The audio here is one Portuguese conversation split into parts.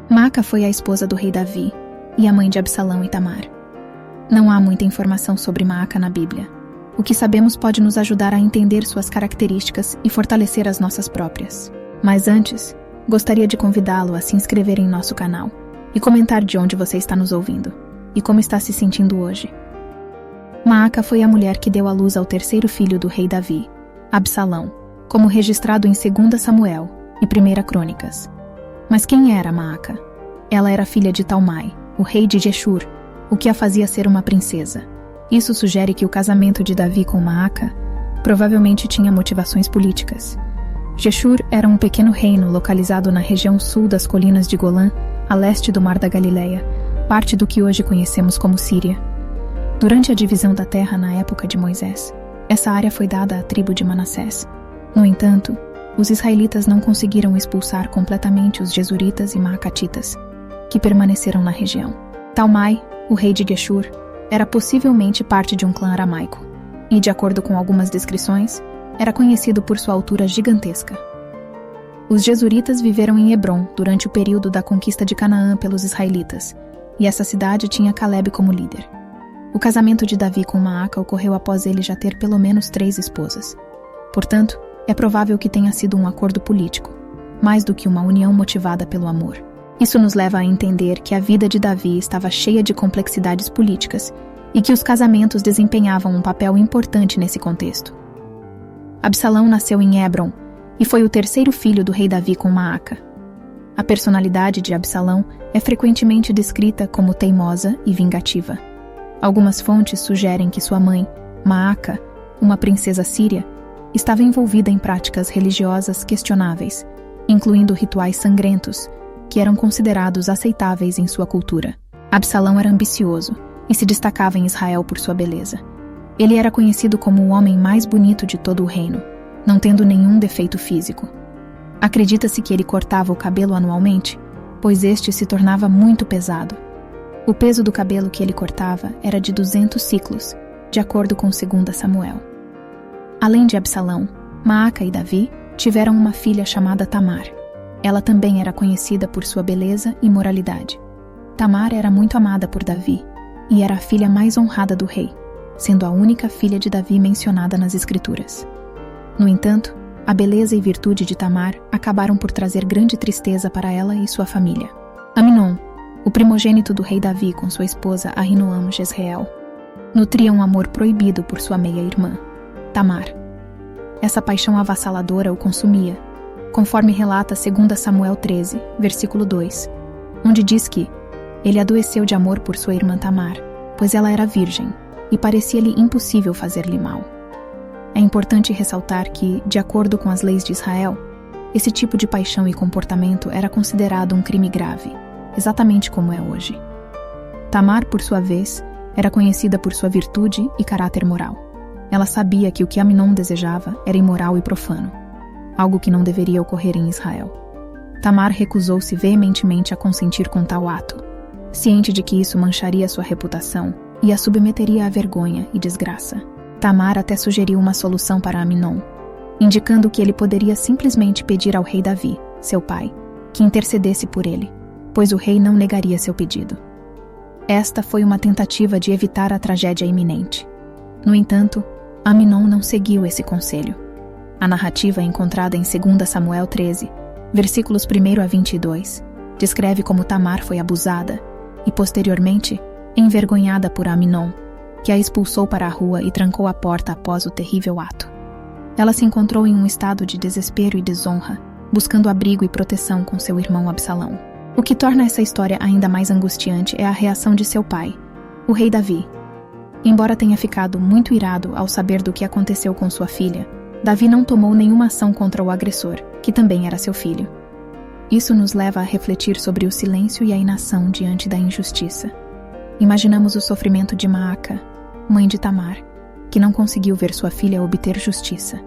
Maaca foi a esposa do rei Davi e a mãe de Absalão e Tamar. Não há muita informação sobre Maaca na Bíblia. O que sabemos pode nos ajudar a entender suas características e fortalecer as nossas próprias. Mas antes, gostaria de convidá-lo a se inscrever em nosso canal e comentar de onde você está nos ouvindo e como está se sentindo hoje. Maaca foi a mulher que deu à luz ao terceiro filho do rei Davi, Absalão, como registrado em 2 Samuel e 1 Crônicas. Mas quem era Maaca? Ela era filha de Talmai, o rei de Geshur, o que a fazia ser uma princesa. Isso sugere que o casamento de Davi com Maaca provavelmente tinha motivações políticas. Geshur era um pequeno reino localizado na região sul das colinas de Golã, a leste do Mar da Galileia, parte do que hoje conhecemos como Síria. Durante a divisão da terra na época de Moisés, essa área foi dada à tribo de Manassés. No entanto, os israelitas não conseguiram expulsar completamente os Gesuritas e Maacatitas, que permaneceram na região. Talmai, o rei de Geshur, era possivelmente parte de um clã aramaico, e, de acordo com algumas descrições, era conhecido por sua altura gigantesca. Os Gesuritas viveram em Hebrom durante o período da conquista de Canaã pelos israelitas, e essa cidade tinha Calebe como líder. O casamento de Davi com Maaca ocorreu após ele já ter pelo menos 3 esposas. Portanto, é provável que tenha sido um acordo político, mais do que uma união motivada pelo amor. Isso nos leva a entender que a vida de Davi estava cheia de complexidades políticas e que os casamentos desempenhavam um papel importante nesse contexto. Absalão nasceu em Hebrom e foi o terceiro filho do rei Davi com Maaca. A personalidade de Absalão é frequentemente descrita como teimosa e vingativa. Algumas fontes sugerem que sua mãe, Maaca, uma princesa síria, estava envolvida em práticas religiosas questionáveis, incluindo rituais sangrentos, que eram considerados aceitáveis em sua cultura. Absalão era ambicioso e se destacava em Israel por sua beleza. Ele era conhecido como o homem mais bonito de todo o reino, não tendo nenhum defeito físico. Acredita-se que ele cortava o cabelo anualmente, pois este se tornava muito pesado. O peso do cabelo que ele cortava era de 200 ciclos, de acordo com 2 Samuel. Além de Absalão, Maaca e Davi tiveram uma filha chamada Tamar. Ela também era conhecida por sua beleza e moralidade. Tamar era muito amada por Davi e era a filha mais honrada do rei, sendo a única filha de Davi mencionada nas Escrituras. No entanto, a beleza e virtude de Tamar acabaram por trazer grande tristeza para ela e sua família. Aminon, o primogênito do rei Davi com sua esposa Ahinoam Jezreel, nutria um amor proibido por sua meia-irmã, Tamar. Essa paixão avassaladora o consumia, conforme relata 2 Samuel 13, versículo 2, onde diz que ele adoeceu de amor por sua irmã Tamar, pois ela era virgem, e parecia-lhe impossível fazer-lhe mal. É importante ressaltar que, de acordo com as leis de Israel, esse tipo de paixão e comportamento era considerado um crime grave, exatamente como é hoje. Tamar, por sua vez, era conhecida por sua virtude e caráter moral. Ela sabia que o que Aminon desejava era imoral e profano, algo que não deveria ocorrer em Israel. Tamar recusou-se veementemente a consentir com tal ato, ciente de que isso mancharia sua reputação e a submeteria à vergonha e desgraça. Tamar até sugeriu uma solução para Aminon, indicando que ele poderia simplesmente pedir ao rei Davi, seu pai, que intercedesse por ele, pois o rei não negaria seu pedido. Esta foi uma tentativa de evitar a tragédia iminente. No entanto, Aminon não seguiu esse conselho. A narrativa encontrada em 2 Samuel 13, versículos 1 a 22, descreve como Tamar foi abusada e, posteriormente, envergonhada por Aminon, que a expulsou para a rua e trancou a porta após o terrível ato. Ela se encontrou em um estado de desespero e desonra, buscando abrigo e proteção com seu irmão Absalão. O que torna essa história ainda mais angustiante é a reação de seu pai, o rei Davi. Embora tenha ficado muito irado ao saber do que aconteceu com sua filha, Davi não tomou nenhuma ação contra o agressor, que também era seu filho. Isso nos leva a refletir sobre o silêncio e a inação diante da injustiça. Imaginamos o sofrimento de Maaca, mãe de Tamar, que não conseguiu ver sua filha obter justiça.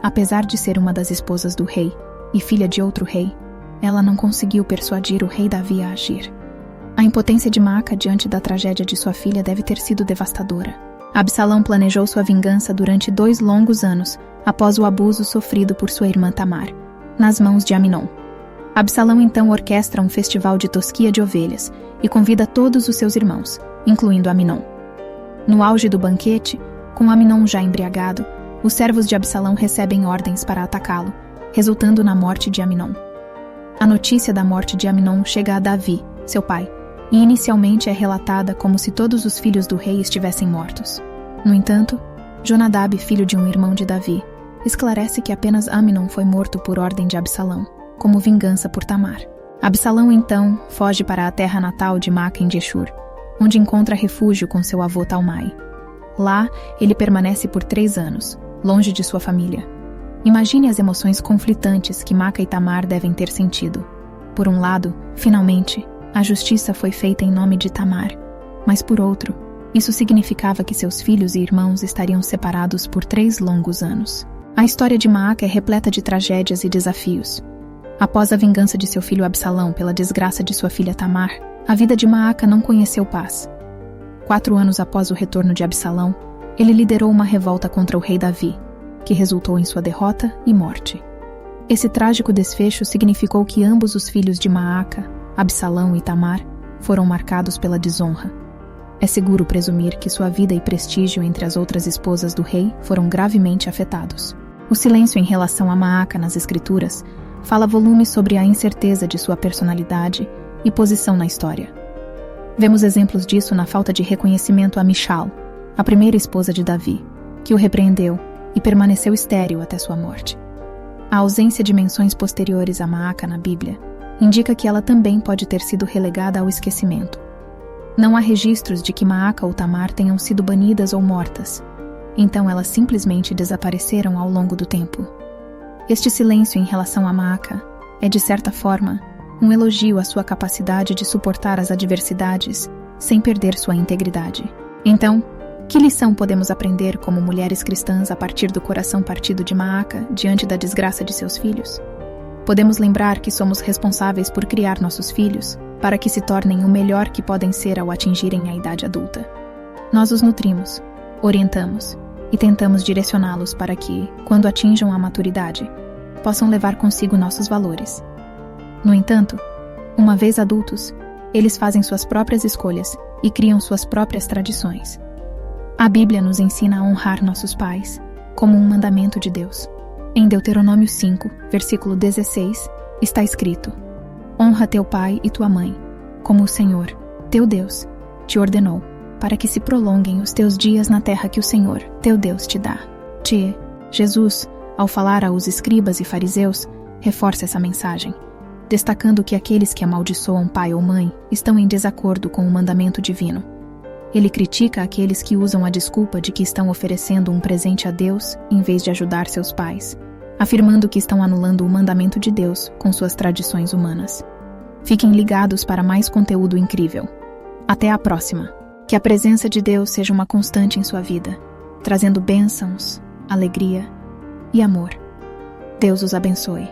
Apesar de ser uma das esposas do rei e filha de outro rei, ela não conseguiu persuadir o rei Davi a agir. A impotência de Maaca diante da tragédia de sua filha deve ter sido devastadora. Absalão planejou sua vingança durante 2 longos anos após o abuso sofrido por sua irmã Tamar, nas mãos de Aminon. Absalão então orquestra um festival de tosquia de ovelhas e convida todos os seus irmãos, incluindo Aminon. No auge do banquete, com Aminon já embriagado, os servos de Absalão recebem ordens para atacá-lo, resultando na morte de Aminon. A notícia da morte de Aminon chega a Davi, seu pai, e inicialmente é relatada como se todos os filhos do rei estivessem mortos. No entanto, Jonadab, filho de um irmão de Davi, esclarece que apenas Aminon foi morto por ordem de Absalão, como vingança por Tamar. Absalão, então, foge para a terra natal de Maaca em Geshur, onde encontra refúgio com seu avô Talmai. Lá, ele permanece por 3 anos, longe de sua família. Imagine as emoções conflitantes que Maaca e Tamar devem ter sentido. Por um lado, finalmente, a justiça foi feita em nome de Tamar, mas por outro, isso significava que seus filhos e irmãos estariam separados por 3 longos anos. A história de Maaca é repleta de tragédias e desafios. Após a vingança de seu filho Absalão pela desgraça de sua filha Tamar, a vida de Maaca não conheceu paz. 4 anos após o retorno de Absalão, ele liderou uma revolta contra o rei Davi, que resultou em sua derrota e morte. Esse trágico desfecho significou que ambos os filhos de Maaca, Absalão e Tamar, foram marcados pela desonra. É seguro presumir que sua vida e prestígio entre as outras esposas do rei foram gravemente afetados. O silêncio em relação a Maaca nas escrituras fala volumes sobre a incerteza de sua personalidade e posição na história. Vemos exemplos disso na falta de reconhecimento a Michal, a primeira esposa de Davi, que o repreendeu e permaneceu estéril até sua morte. A ausência de menções posteriores a Maaca na Bíblia indica que ela também pode ter sido relegada ao esquecimento. Não há registros de que Maaca ou Tamar tenham sido banidas ou mortas, então elas simplesmente desapareceram ao longo do tempo. Este silêncio em relação a Maaca é, de certa forma, um elogio à sua capacidade de suportar as adversidades sem perder sua integridade. Então, que lição podemos aprender como mulheres cristãs a partir do coração partido de Maaca diante da desgraça de seus filhos? Podemos lembrar que somos responsáveis por criar nossos filhos para que se tornem o melhor que podem ser ao atingirem a idade adulta. Nós os nutrimos, orientamos e tentamos direcioná-los para que, quando atinjam a maturidade, possam levar consigo nossos valores. No entanto, uma vez adultos, eles fazem suas próprias escolhas e criam suas próprias tradições. A Bíblia nos ensina a honrar nossos pais, como um mandamento de Deus. Em Deuteronômio 5, versículo 16, está escrito: honra teu pai e tua mãe, como o Senhor, teu Deus, te ordenou, para que se prolonguem os teus dias na terra que o Senhor, teu Deus, te dá. Jesus, ao falar aos escribas e fariseus, reforça essa mensagem, destacando que aqueles que amaldiçoam pai ou mãe estão em desacordo com o mandamento divino. Ele critica aqueles que usam a desculpa de que estão oferecendo um presente a Deus em vez de ajudar seus pais, afirmando que estão anulando o mandamento de Deus com suas tradições humanas. Fiquem ligados para mais conteúdo incrível. Até a próxima. Que a presença de Deus seja uma constante em sua vida, trazendo bênçãos, alegria e amor. Deus os abençoe.